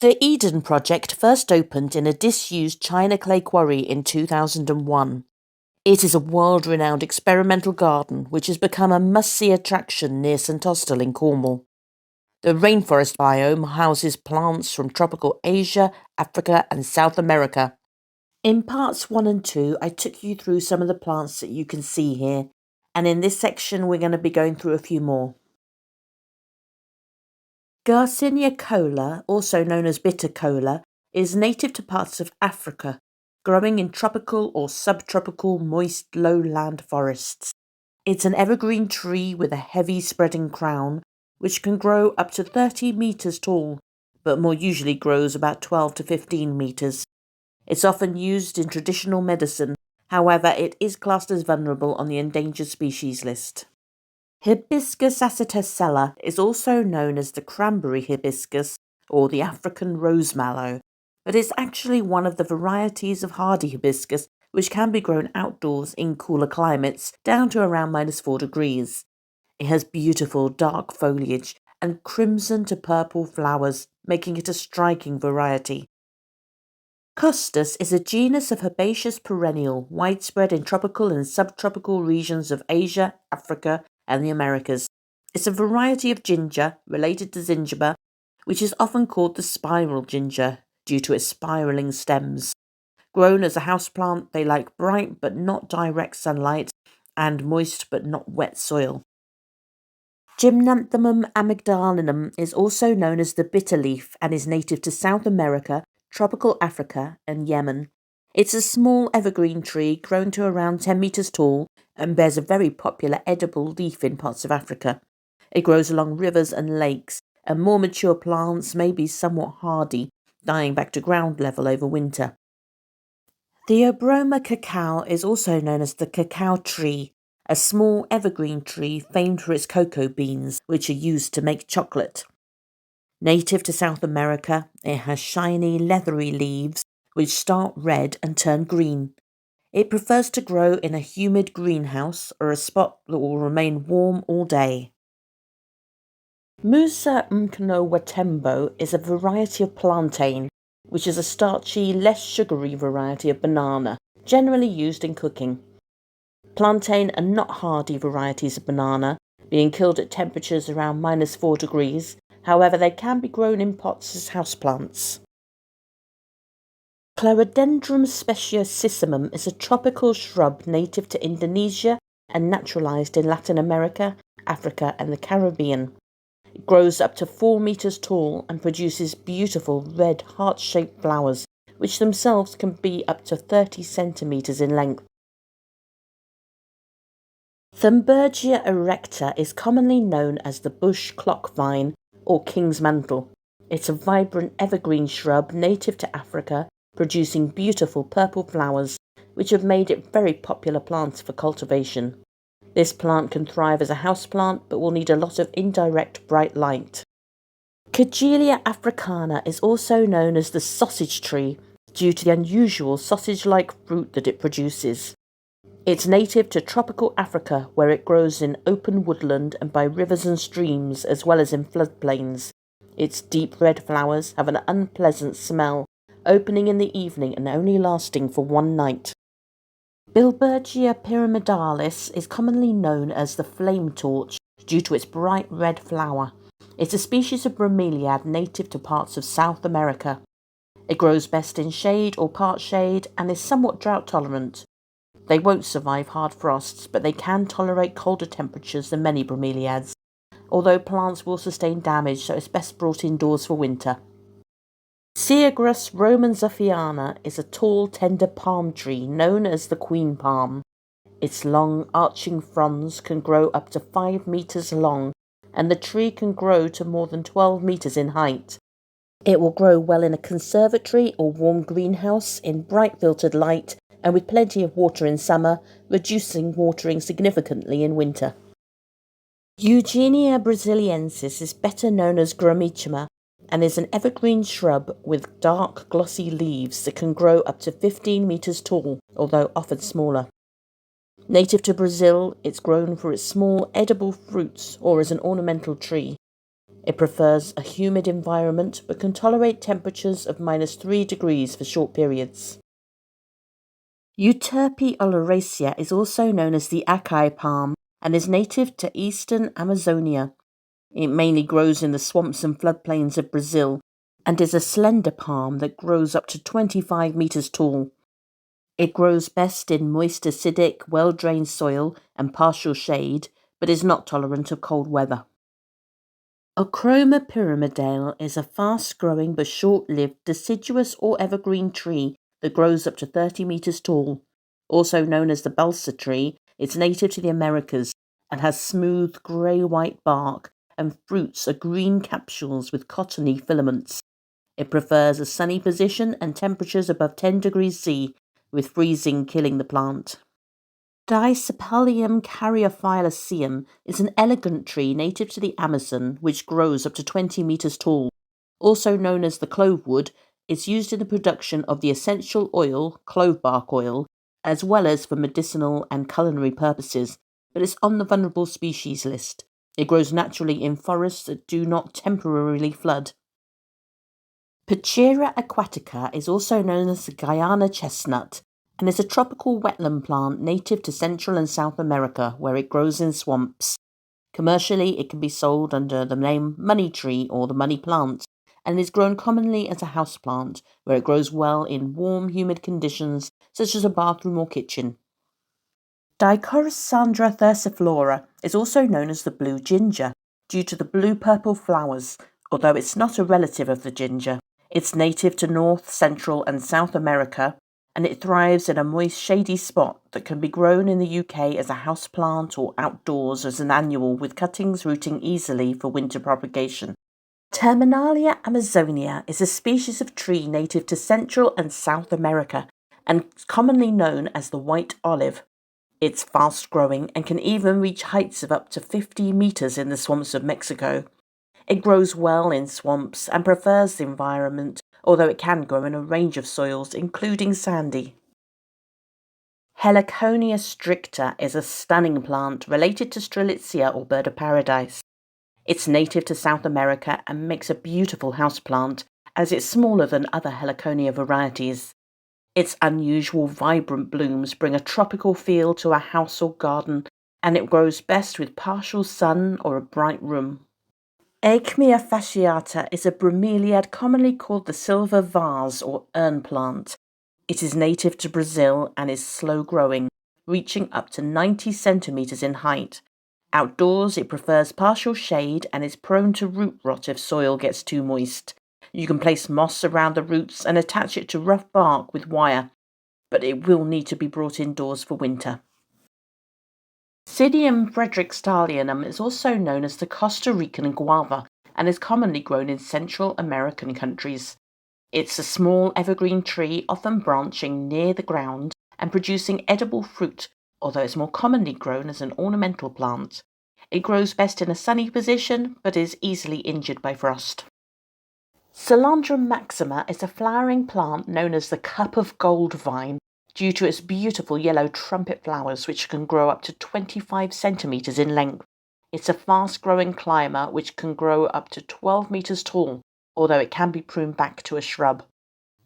The Eden project first opened in a disused China clay quarry in 2001. It is a world-renowned experimental garden which has become a must-see attraction near St Austell in Cornwall. The Rainforest Biome houses plants from tropical Asia, Africa and South America. In parts 1 and 2, I took you through some of the plants that you can see here, and in this section we're going to be going through a few more. Garcinia Kola, also known as bitter kola, is native to parts of Africa, growing in tropical or subtropical moist lowland forests. It's an evergreen tree with a heavy spreading crown, which can grow up to 30 metres tall, but more usually grows about 12 to 15 metres. It's often used in traditional medicine, however it is classed as vulnerable on the endangered species list. Hibiscus Acetosella is also known as the cranberry hibiscus or the African rosemallow, but it's actually one of the varieties of hardy hibiscus which can be grown outdoors in cooler climates down to around -4 degrees. It has beautiful dark foliage and crimson to purple flowers, making it a striking variety. Costus is a genus of herbaceous perennial widespread in tropical and subtropical regions of Asia, Africa, and the Americas. It's a variety of ginger related to zingiber, which is often called the spiral ginger due to its spiraling stems. Grown as a houseplant, they like bright but not direct sunlight and moist but not wet soil. Gymnanthemum Amygdalinum is also known as the bitter leaf and is native to South America, tropical Africa, and Yemen. It's a small evergreen tree grown to around 10 metres tall and bears a very popular edible leaf in parts of Africa. It grows along rivers and lakes, and more mature plants may be somewhat hardy, dying back to ground level over winter. Theobroma Cacao is also known as the cacao tree, a small evergreen tree famed for its cocoa beans, which are used to make chocolate. Native to South America, it has shiny, leathery leaves which start red and turn green. It prefers to grow in a humid greenhouse or a spot that will remain warm all day. Musa Mkono Tembo is a variety of plantain, which is a starchy, less sugary variety of banana, generally used in cooking. Plantain are not hardy varieties of banana, being killed at temperatures around -4 degrees. However, they can be grown in pots as houseplants. Clerodendrum Speciosissimum is a tropical shrub native to Indonesia and naturalised in Latin America, Africa and the Caribbean. It grows up to 4 metres tall and produces beautiful red heart-shaped flowers, which themselves can be up to 30 centimetres in length. Thunbergia Erecta is commonly known as the bush clock vine or king's mantle. It's a vibrant evergreen shrub native to Africa, producing beautiful purple flowers, which have made it very popular plant for cultivation. This plant can thrive as a houseplant, but will need a lot of indirect bright light. Kigelia Africana is also known as the sausage tree due to the unusual sausage-like fruit that it produces. It's native to tropical Africa, where it grows in open woodland and by rivers and streams, as well as in floodplains. Its deep red flowers have an unpleasant smell, opening in the evening and only lasting for one night. Billbergia Pyramidalis is commonly known as the flame torch due to its bright red flower. It's a species of bromeliad native to parts of South America. It grows best in shade or part shade and is somewhat drought tolerant. They won't survive hard frosts, but they can tolerate colder temperatures than many bromeliads, although plants will sustain damage, so it's best brought indoors for winter. Syagrus Romanzoffiana is a tall, tender palm tree known as the queen palm. Its long, arching fronds can grow up to 5 metres long, and the tree can grow to more than 12 metres in height. It will grow well in a conservatory or warm greenhouse in bright filtered light and with plenty of water in summer, reducing watering significantly in winter. Eugenia Brasiliensis is better known as Gramichima and is an evergreen shrub with dark, glossy leaves that can grow up to 15 metres tall, although often smaller. Native to Brazil, it's grown for its small edible fruits or as an ornamental tree. It prefers a humid environment but can tolerate temperatures of -3 degrees for short periods. Euterpe Oleracea is also known as the acai palm and is native to eastern Amazonia. It mainly grows in the swamps and floodplains of Brazil and is a slender palm that grows up to 25 meters tall. It grows best in moist, acidic, well-drained soil and partial shade, but is not tolerant of cold weather. Euterpe Pyramidalis is a fast-growing but short-lived deciduous or evergreen tree that grows up to 30 meters tall. Also known as the balsa tree, it's native to the Americas and has smooth grey-white bark and fruits are green capsules with cottony filaments. It prefers a sunny position and temperatures above 10 degrees C, with freezing killing the plant. Disapallium caryophyllaceum is an elegant tree native to the Amazon which grows up to 20 meters tall. Also known as the clovewood, it's used in the production of the essential oil, clove bark oil, as well as for medicinal and culinary purposes, but it's on the vulnerable species list. It grows naturally in forests that do not temporarily flood. Pichera aquatica is also known as the Guyana chestnut and is a tropical wetland plant native to Central and South America where it grows in swamps. Commercially, it can be sold under the name money tree or the money plant and is grown commonly as a houseplant where it grows well in warm, humid conditions such as a bathroom or kitchen. Dichorysandra thyrciflora is also known as the blue ginger due to the blue-purple flowers, although it's not a relative of the ginger. It's native to North, Central and South America, and it thrives in a moist, shady spot that can be grown in the UK as a houseplant or outdoors as an annual with cuttings rooting easily for winter propagation. Terminalia amazonia is a species of tree native to Central and South America and commonly known as the white olive. It's fast-growing and can even reach heights of up to 50 meters in the swamps of Mexico. It grows well in swamps and prefers the environment, although it can grow in a range of soils, including sandy. Heliconia stricta is a stunning plant related to Strelitzia or bird of paradise. It's native to South America and makes a beautiful houseplant, as it's smaller than other Heliconia varieties. Its unusual, vibrant blooms bring a tropical feel to a house or garden, and it grows best with partial sun or a bright room. Aechmea fasciata is a bromeliad commonly called the silver vase or urn plant. It is native to Brazil and is slow-growing, reaching up to 90 centimeters in height. Outdoors, it prefers partial shade and is prone to root rot if soil gets too moist. You can place moss around the roots and attach it to rough bark with wire, but it will need to be brought indoors for winter. Psidium frederickstalianum is also known as the Costa Rican guava and is commonly grown in Central American countries. It's a small evergreen tree, often branching near the ground and producing edible fruit, although it's more commonly grown as an ornamental plant. It grows best in a sunny position, but is easily injured by frost. Solandrum maxima is a flowering plant known as the cup of gold vine due to its beautiful yellow trumpet flowers which can grow up to 25 centimeters in length. It's a fast-growing climber which can grow up to 12 meters tall, although it can be pruned back to a shrub.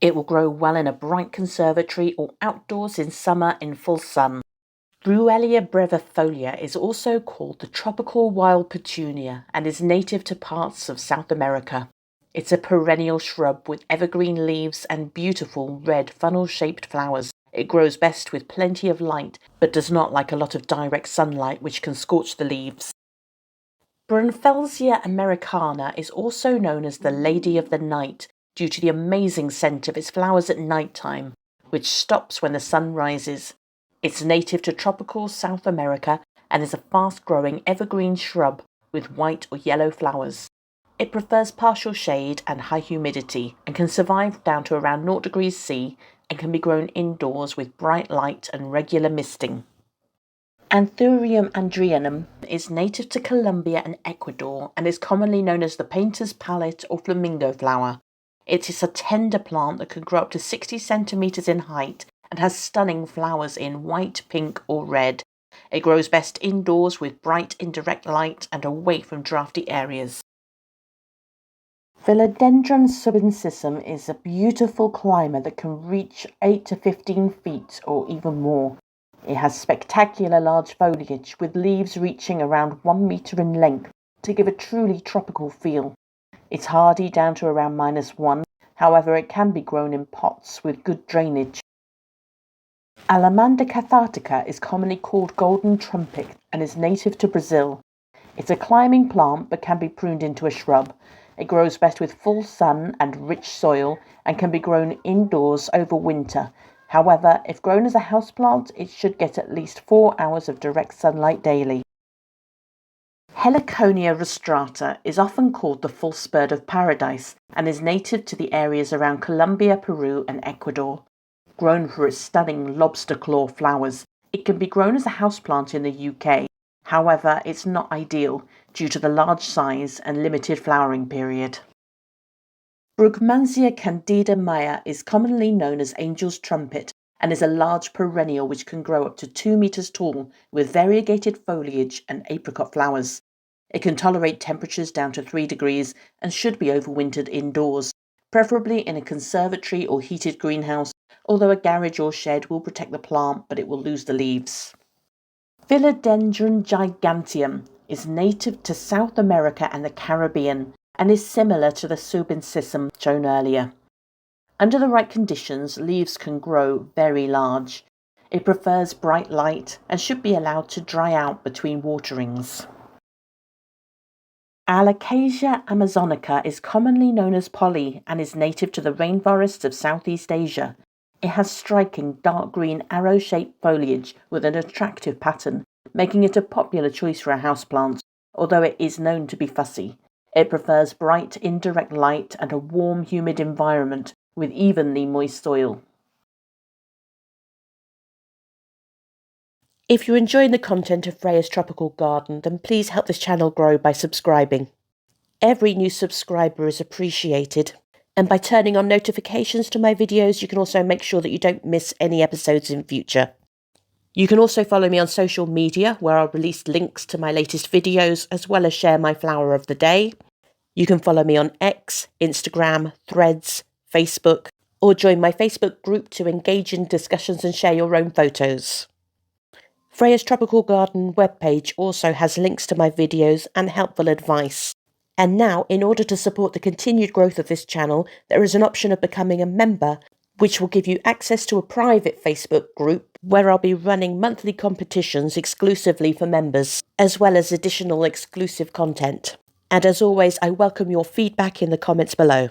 It will grow well in a bright conservatory or outdoors in summer in full sun. Bruellia brevifolia is also called the tropical wild petunia and is native to parts of South America. It's a perennial shrub with evergreen leaves and beautiful red funnel-shaped flowers. It grows best with plenty of light, but does not like a lot of direct sunlight which can scorch the leaves. Brunfelsia americana is also known as the Lady of the Night due to the amazing scent of its flowers at night time, which stops when the sun rises. It's native to tropical South America and is a fast-growing evergreen shrub with white or yellow flowers. It prefers partial shade and high humidity and can survive down to around 0 degrees C and can be grown indoors with bright light and regular misting. Anthurium andrianum is native to Colombia and Ecuador and is commonly known as the painter's palette or flamingo flower. It is a tender plant that can grow up to 60 centimeters in height and has stunning flowers in white, pink or red. It grows best indoors with bright indirect light and away from drafty areas. Clerodendrum Speciosissimum is a beautiful climber that can reach 8 to 15 feet or even more. It has spectacular large foliage with leaves reaching around 1 meter in length to give a truly tropical feel. It's hardy down to around -1, however it can be grown in pots with good drainage. Alamanda cathartica is commonly called golden trumpet and is native to Brazil. It's a climbing plant but can be pruned into a shrub. It grows best with full sun and rich soil and can be grown indoors over winter. However, if grown as a houseplant, it should get at least 4 hours of direct sunlight daily. Heliconia rostrata is often called the false bird of paradise and is native to the areas around Colombia, Peru and Ecuador. Grown for its stunning lobster claw flowers, it can be grown as a houseplant in the UK. However, it's not ideal due to the large size and limited flowering period. Brugmansia candida maya is commonly known as angel's trumpet and is a large perennial which can grow up to 2 meters tall with variegated foliage and apricot flowers. It can tolerate temperatures down to 3 degrees and should be overwintered indoors, preferably in a conservatory or heated greenhouse, although a garage or shed will protect the plant but it will lose the leaves. Philodendron giganteum is native to South America and the Caribbean and is similar to the Speciosissimum shown earlier. Under the right conditions, leaves can grow very large. It prefers bright light and should be allowed to dry out between waterings. Alocasia amazonica is commonly known as polly and is native to the rainforests of Southeast Asia. It has striking dark green arrow-shaped foliage with an attractive pattern, making it a popular choice for a houseplant, although it is known to be fussy. It prefers bright, indirect light and a warm, humid environment with evenly moist soil. If you're enjoying the content of Freya's Tropical Garden, then please help this channel grow by subscribing. Every new subscriber is appreciated. And by turning on notifications to my videos, you can also make sure that you don't miss any episodes in future. You can also follow me on social media, where I'll release links to my latest videos, as well as share my flower of the day. You can follow me on X, Instagram, Threads, Facebook, or join my Facebook group to engage in discussions and share your own photos. Freya's Tropical Garden webpage also has links to my videos and helpful advice. And now, in order to support the continued growth of this channel, there is an option of becoming a member, which will give you access to a private Facebook group where I'll be running monthly competitions exclusively for members, as well as additional exclusive content. And as always, I welcome your feedback in the comments below.